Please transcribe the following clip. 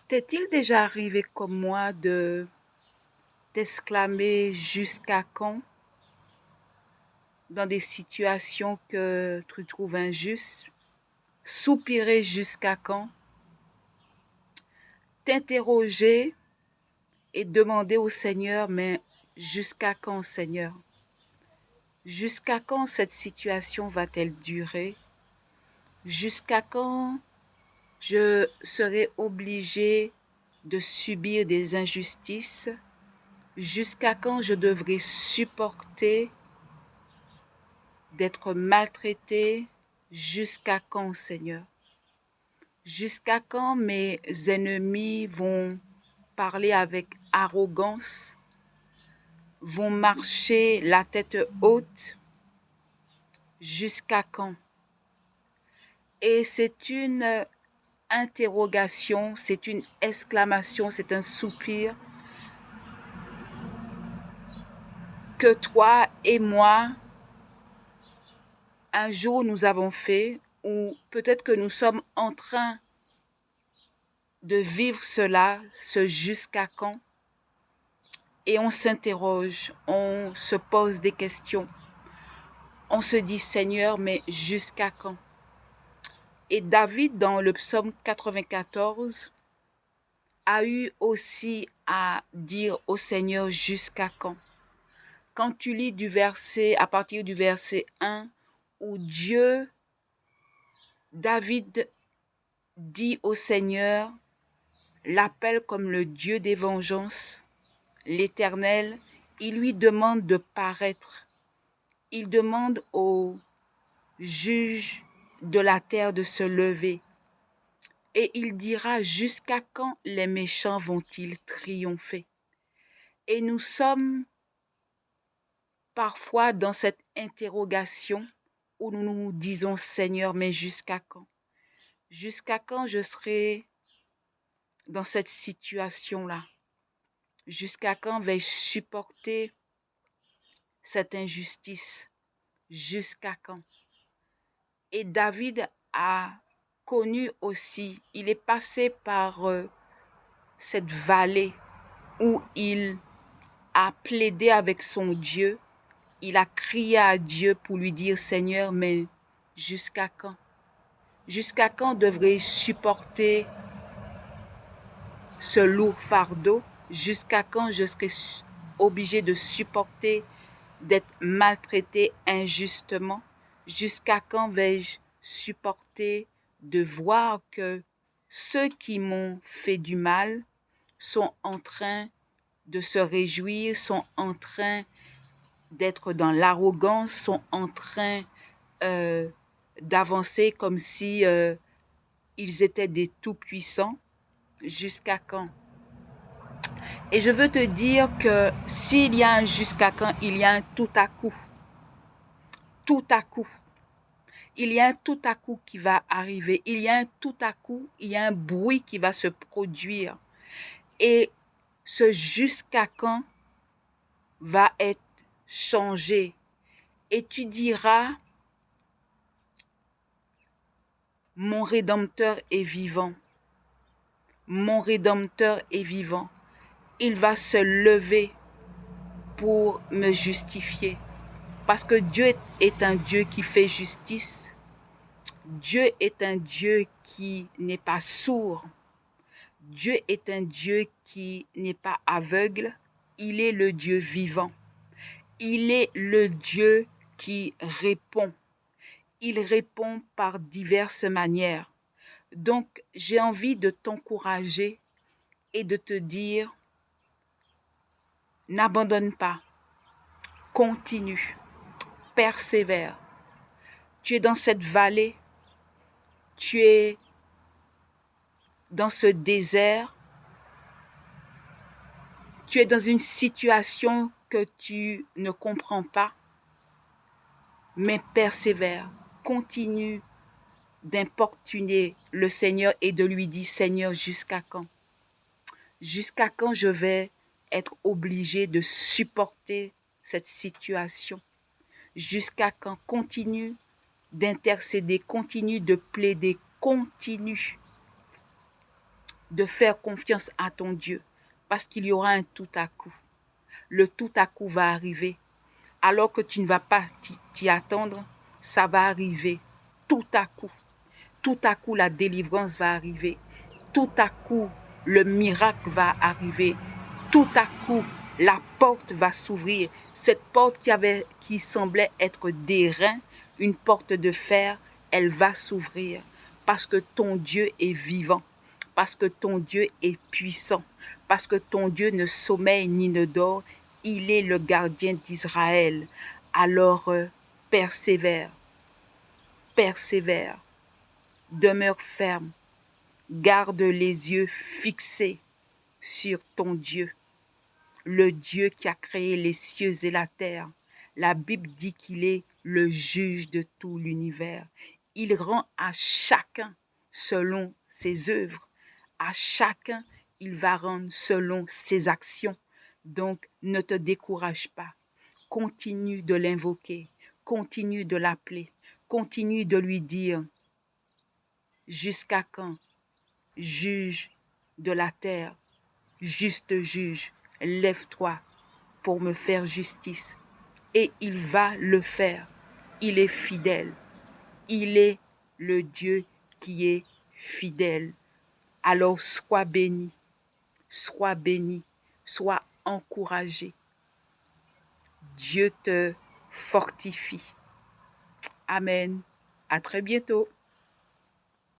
T'est-il déjà arrivé comme moi de t'exclamer jusqu'à quand dans des situations que tu trouves injustes, soupirer jusqu'à quand, t'interroger et demander au Seigneur, mais jusqu'à quand, Seigneur? Jusqu'à quand cette situation va-t-elle durer? Jusqu'à quand je serai obligé de subir des injustices? Jusqu'à quand je devrais supporter d'être maltraité? Jusqu'à quand, Seigneur? Jusqu'à quand mes ennemis vont parler avec arrogance, vont marcher la tête haute? Jusqu'à quand? Et c'est une interrogation, c'est une exclamation, c'est un soupir que toi et moi, un jour nous avons fait, ou peut-être que nous sommes en train de vivre cela, ce jusqu'à quand, et on s'interroge, on se pose des questions, on se dit Seigneur, mais jusqu'à quand? Et David, dans le psaume 94, a eu aussi à dire au Seigneur jusqu'à quand? Quand tu lis du verset, à partir du verset 1, où David dit au Seigneur, l'appelle comme le Dieu des vengeances, l'Éternel, il lui demande de paraître. Il demande au juge de la terre de se lever. Et il dira, jusqu'à quand les méchants vont-ils triompher? Et nous sommes parfois dans cette interrogation où nous nous disons, Seigneur, mais jusqu'à quand? Jusqu'à quand je serai dans cette situation-là? Jusqu'à quand vais-je supporter cette injustice? Jusqu'à quand? Et David a connu aussi, il est passé par cette vallée où il a plaidé avec son Dieu, il a crié à Dieu pour lui dire, Seigneur, mais jusqu'à quand? Jusqu'à quand devrais-je supporter ce lourd fardeau? Jusqu'à quand je serai obligé de supporter d'être maltraité injustement? Jusqu'à quand vais-je supporter de voir que ceux qui m'ont fait du mal sont en train de se réjouir, sont en train d'être dans l'arrogance, sont en train euh, d'avancer comme si ils étaient des tout-puissants? Jusqu'à quand? Et je veux te dire que s'il y a un jusqu'à quand, il y a un tout à coup. Tout à coup. Il y a un tout à coup qui va arriver. Il y a un tout à coup, il y a un bruit qui va se produire. Et ce jusqu'à quand va être changé. Et tu diras, mon Rédempteur est vivant. Mon Rédempteur est vivant. Il va se lever pour me justifier. Parce que Dieu est un Dieu qui fait justice. Dieu est un Dieu qui n'est pas sourd. Dieu est un Dieu qui n'est pas aveugle. Il est le Dieu vivant. Il est le Dieu qui répond. Il répond par diverses manières. Donc, j'ai envie de t'encourager et de te dire, n'abandonne pas, continue, persévère. Tu es dans cette vallée, tu es dans ce désert, tu es dans une situation que tu ne comprends pas, mais persévère, continue d'importuner le Seigneur et de lui dire, Seigneur, jusqu'à quand? Jusqu'à quand je vais être obligé de supporter cette situation? Jusqu'à quand? Continue d'intercéder, continue de plaider, continue de faire confiance à ton Dieu, parce qu'il y aura un tout à coup. Le tout à coup va arriver. Alors que tu ne vas pas t'y attendre, ça va arriver tout à coup. Tout à coup, la délivrance va arriver. Tout à coup, le miracle va arriver. Tout à coup, la porte va s'ouvrir. Cette porte qui semblait être d'airain, une porte de fer, elle va s'ouvrir. Parce que ton Dieu est vivant. Parce que ton Dieu est puissant. Parce que ton Dieu ne sommeille ni ne dort. Il est le gardien d'Israël. Alors, persévère, persévère, demeure ferme, garde les yeux fixés sur ton Dieu, le Dieu qui a créé les cieux et la terre. La Bible dit qu'il est le juge de tout l'univers. Il rend à chacun selon ses œuvres. À chacun, il va rendre selon ses actions. Donc, ne te décourage pas. Continue de l'invoquer. Continue de l'appeler. Continue de lui dire, jusqu'à quand, juge de la terre, juste juge, lève-toi pour me faire justice. Et il va le faire. Il est fidèle. Il est le Dieu qui est fidèle. Alors sois béni, sois encouragé. Dieu te fortifie. Amen. À très bientôt.